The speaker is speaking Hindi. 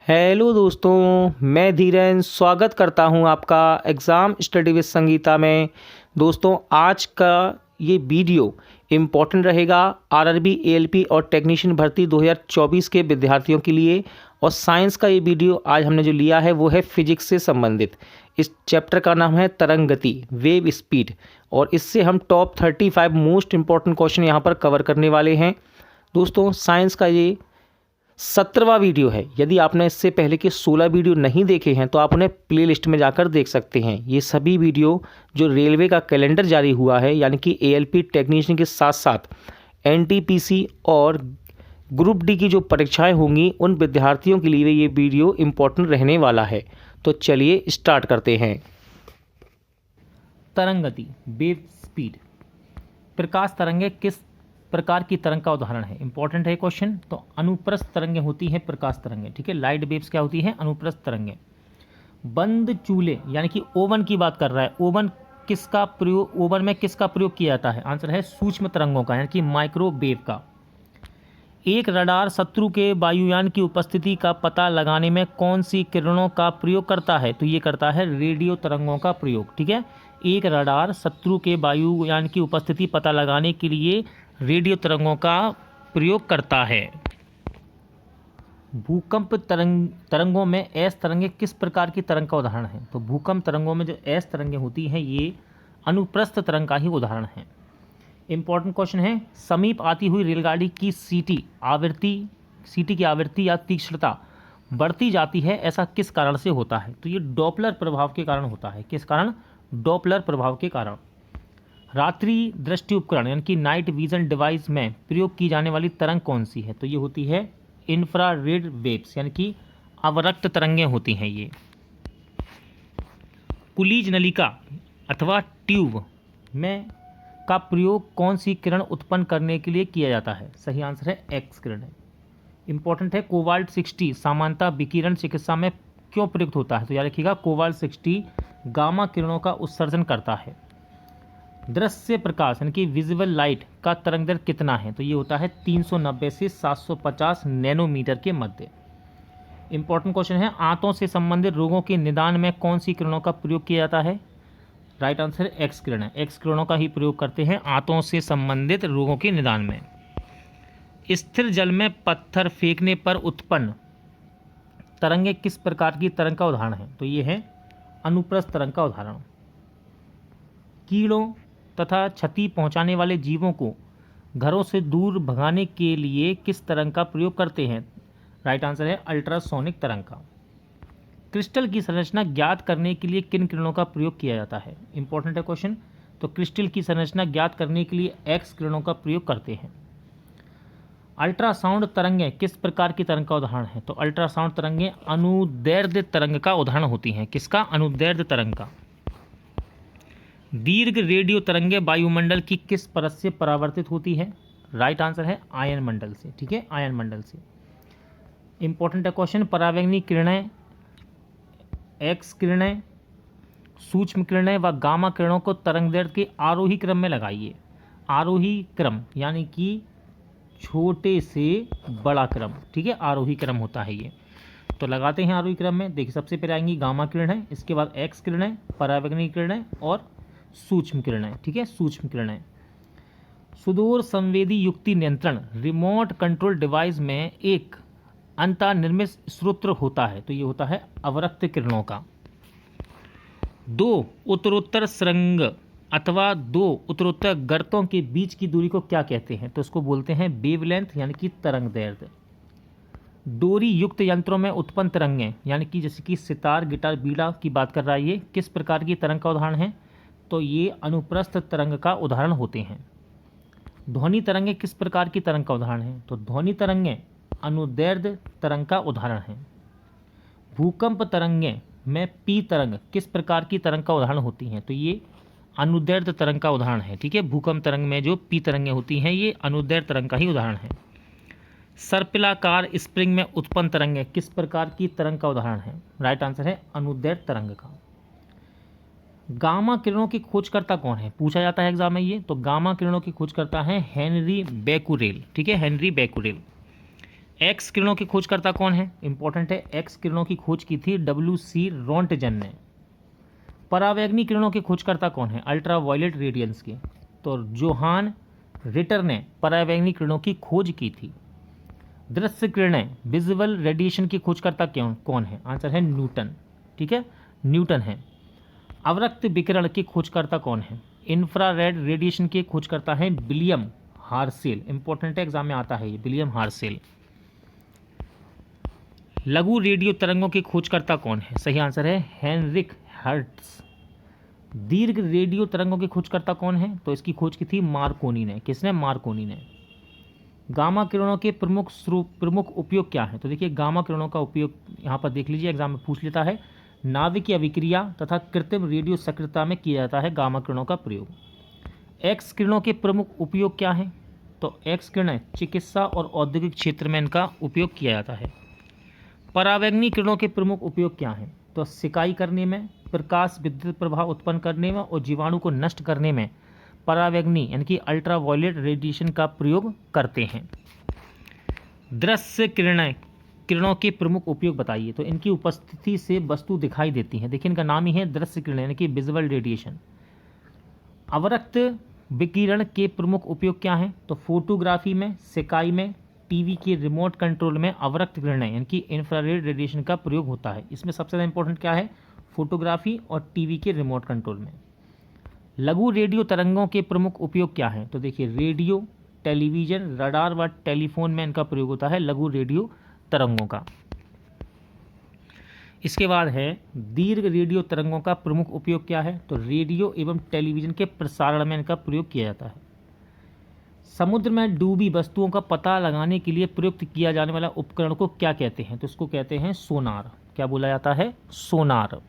हेलो दोस्तों, मैं धीरेन स्वागत करता हूं आपका एग्ज़ाम स्टडी विद संगीता में। दोस्तों, आज का ये वीडियो इम्पॉर्टेंट रहेगा आरआरबी, एएलपी और टेक्नीशियन भर्ती 2024 के विद्यार्थियों के लिए। और साइंस का ये वीडियो आज हमने जो लिया है वो है फिजिक्स से संबंधित। इस चैप्टर का नाम है तरंग गति, वेव स्पीड, और इससे हम टॉप 35 मोस्ट इंपॉर्टेंट क्वेश्चन यहाँ पर कवर करने वाले हैं। दोस्तों, साइंस का ये 17वां वीडियो है। यदि आपने इससे पहले के 16 वीडियो नहीं देखे हैं तो आप उन्हें प्लेलिस्ट में जाकर देख सकते हैं। ये सभी वीडियो जो रेलवे का कैलेंडर जारी हुआ है, यानी कि एएलपी टेक्नीशियन के साथ साथ एनटीपीसी और ग्रुप डी की जो परीक्षाएं होंगी उन विद्यार्थियों के लिए ये वीडियो इम्पोर्टेंट रहने वाला है। तो चलिए स्टार्ट करते हैं। तरंग गति, वेव स्पीड। प्रकाश तरंगें किस प्रकार की तरंग का उदाहरण है? इंपॉर्टेंट है क्वेश्चन। तो अनुप्रस्थ तरंगें होती हैं प्रकाश तरंगें, ठीक है। लाइट वेव्स क्या होती हैं? अनुप्रस्थ तरंगें। बंद चूल्हे यानी कि ओवन की बात कर रहा है। ओवन में किसका प्रयोग किया जाता है? आंसर है सूक्ष्म तरंगों का, यानी कि माइक्रोवेव का। एक रडार शत्रु के वायुयान की उपस्थिति का पता लगाने में कौन सी किरणों का प्रयोग करता है? तो ये करता है रेडियो तरंगों का प्रयोग, ठीक है। एक रडार शत्रु के वायुयान की उपस्थिति पता लगाने के लिए रेडियो तरंगों का प्रयोग करता है। भूकंप तरंगों में एस तरंगें किस प्रकार की तरंग का उदाहरण है? तो भूकंप तरंगों में जो एस तरंगें होती हैं ये अनुप्रस्थ तरंग का ही उदाहरण है। इंपॉर्टेंट क्वेश्चन है, समीप आती हुई रेलगाड़ी की सीटी की आवृत्ति या तीक्ष्णता बढ़ती जाती है, ऐसा किस कारण से होता है? तो ये डॉपलर प्रभाव के कारण होता है। किस कारण? डॉपलर प्रभाव के कारण। रात्रि दृष्टि उपकरण यानी कि नाइट विजन डिवाइस में प्रयोग की जाने वाली तरंग कौन सी है? तो ये होती है इंफ्रारेड वेव्स, यानी कि अवरक्त तरंगें होती हैं ये। कुलीज नलिका अथवा ट्यूब में का प्रयोग कौन सी किरण उत्पन्न करने के लिए किया जाता है? सही आंसर है एक्स किरण है। इंपॉर्टेंट है, कोबाल्ट 60 सामान्यतः विकिरण चिकित्सा में क्यों प्रयुक्त होता है? तो याद रखिएगा, कोबाल्ट 60 गामा किरणों का उत्सर्जन करता है। दृश्य प्रकाश यानी कि विजुअल लाइट का तरंग दैर्ध्य कितना है? तो ये होता है 390 से 750 नैनोमीटर के मध्य। इंपॉर्टेंट क्वेश्चन है, आंतों से संबंधित रोगों के निदान में कौन सी किरणों का प्रयोग किया जाता है? राइट आंसर एक्स किरण है। एक्स किरणों का ही प्रयोग करते हैं आंतों से संबंधित रोगों के निदान में। स्थिर जल में पत्थर फेंकने पर उत्पन्न तरंगें किस प्रकार की तरंग का उदाहरण है? तो ये है अनुप्रस्थ तरंग का उदाहरण। कीड़ों तथा क्षति पहुंचाने वाले जीवों को घरों से दूर भगाने के लिए किस तरंग का प्रयोग करते हैं? राइट आंसर है अल्ट्रासोनिक तरंग का। क्रिस्टल की संरचना ज्ञात करने के लिए किन किरणों का प्रयोग किया जाता है? इंपॉर्टेंट है क्वेश्चन। तो क्रिस्टल की संरचना ज्ञात करने के लिए एक्स किरणों का प्रयोग करते हैं। अल्ट्रासाउंड तरंगें किस प्रकार की तरंग का उदाहरण है? तो अल्ट्रासाउंड तरंगें अनुदैर्ध्य तरंग का उदाहरण होती हैं। किसका? अनुदैर्ध्य तरंग का। दीर्घ रेडियो तरंगें वायुमंडल की किस परत से परावर्तित होती है? राइट आंसर है आयन मंडल से, ठीक है, आयन मंडल से। इंपॉर्टेंट है क्वेश्चन, परावैंगनी किरणें, एक्स किरणें, सूक्ष्म किरणें व गामा किरणों को तरंग दैर्ध्य के आरोही क्रम में लगाइए। आरोही क्रम यानी कि छोटे से बड़ा क्रम, ठीक है, आरोही क्रम होता है ये। तो लगाते हैं आरोही क्रम में। देखिए, सबसे पहले आएंगी गामा किरणें, इसके बाद एक्स किरणें, परावैंगनी किरणें और सूक्ष्म किरणें, ठीक है, सूक्ष्म किरणें। सुदूर संवेदी युक्ति नियंत्रण रिमोट कंट्रोल डिवाइस में एक अंतर्निर्मित स्रोत होता है। तो ये होता है अवरक्त किरणों का। दो उत्तरोत्तर सुरंग अथवा दो उत्तरोत्तर गर्तों के बीच की दूरी को क्या कहते हैं? तो इसको बोलते हैं वेवलेंथ, यानी कि तरंग दैर्ध्य। डोरी युक्त यंत्रों में उत्पन्न तरंगें, यानी कि जैसे कि सितार, गिटार, बीड़ा की बात कर रहा है, ये किस प्रकार की तरंग का उदाहरण है? तो ये अनुप्रस्थ तरंग का उदाहरण होते हैं। ध्वनि तरंगें किस प्रकार की तरंग का उदाहरण है? तो ध्वनि तरंगें अनुदैर्ध्य तरंग का उदाहरण है। भूकंप तरंगें में पी तरंग किस प्रकार की तरंग का उदाहरण होती हैं? तो ये अनुदैर्ध्य तरंग का उदाहरण है, ठीक है। भूकंप तरंग में जो पी तरंगें होती हैं ये अनुदैर्ध्य तरंग का ही उदाहरण है। सर्पिलाकार स्प्रिंग में उत्पन्न तरंगें किस प्रकार की तरंग का उदाहरण है? राइट आंसर है अनुदैर्ध्य तरंग का। गामा किरणों की खोजकर्ता कौन है? पूछा जाता है एग्जाम में ये। तो गामा किरणों की खोजकर्ता है हेनरी बेकुरेल, ठीक है, हेनरी बेकुरेल। एक्स किरणों की खोजकर्ता कौन है, इंपॉर्टेंट है। एक्स किरणों की खोज की थी WC रोंटजन ने। परावैंगनी किरणों के खोजकर्ता कौन है, अल्ट्रावायलेट रेडियंस के, तो जोहान रिटर ने परावैंगनी किरणों की खोज की थी। दृश्य किरणें, विजुअल रेडिएशन की खोजकर्ता कौन है, आंसर है न्यूटन, ठीक है, न्यूटन है। अवरक्त विकिरण के खोजकर्ता कौन है, इंफ्रारेड रेडिएशन के खोजकर्ता हैं विलियम हार्सेल, इंपॉर्टेंट है, एग्जाम में आता है ये, विलियम हार्सेल। लघु रेडियो तरंगों के खोजकर्ता कौन है, सही आंसर है हेनरिक हर्ट्ज। दीर्घ रेडियो तरंगों के खोजकर्ता कौन है, तो इसकी खोज की थी मार्कोनी ने, किसने, मार्कोनी ने। गामा किरणों के प्रमुख उपयोग क्या है, तो देखिए गामा किरणों का उपयोग यहाँ पर देख लीजिए, एग्जाम में पूछ लेता है। नाभिकीय अभिक्रिया तथा कृत्रिम रेडियो सक्रियता में किया जाता है गामा किरणों का प्रयोग। एक्स किरणों के प्रमुख उपयोग क्या हैं, तो एक्स किरणें चिकित्सा और औद्योगिक क्षेत्र में इनका उपयोग किया जाता है। परावैंगनी किरणों के प्रमुख उपयोग क्या हैं, तो सिकाई करने में, प्रकाश विद्युत प्रभाव उत्पन्न करने में और जीवाणु को नष्ट करने में परावैंगनी यानी कि अल्ट्रावायलेट रेडिएशन का प्रयोग करते हैं। दृश्य किरणों के प्रमुख उपयोग बताइए, तो इनकी उपस्थिति से वस्तु दिखाई देती है, देखिए इनका नाम ही है दृश्य किरण यानी कि विजुअल रेडिएशन। अवरक्त विकिरण के प्रमुख उपयोग क्या हैं, तो फोटोग्राफी में, सिकाई में, टीवी के रिमोट कंट्रोल में अवरक्त किरणें यानी कि इंफ्रारेड रेडिएशन का प्रयोग होता है। इसमें सबसे ज़्यादा इंपॉर्टेंट क्या है, फोटोग्राफी और टीवी के रिमोट कंट्रोल में। लघु रेडियो तरंगों के प्रमुख उपयोग क्या हैं, तो देखिए रेडियो, टेलीविज़न, रडार व टेलीफोन में इनका प्रयोग होता है लघु रेडियो तरंगों का। इसके बाद है दीर्घ रेडियो तरंगों का प्रमुख उपयोग क्या है, तो रेडियो एवं टेलीविज़न के प्रसारण में इनका प्रयोग किया जाता है। समुद्र में डूबी वस्तुओं का पता लगाने के लिए प्रयुक्त किया जाने वाला उपकरण को क्या कहते हैं, तो इसको कहते हैं सोनार, क्या बोला जाता है, सोनार।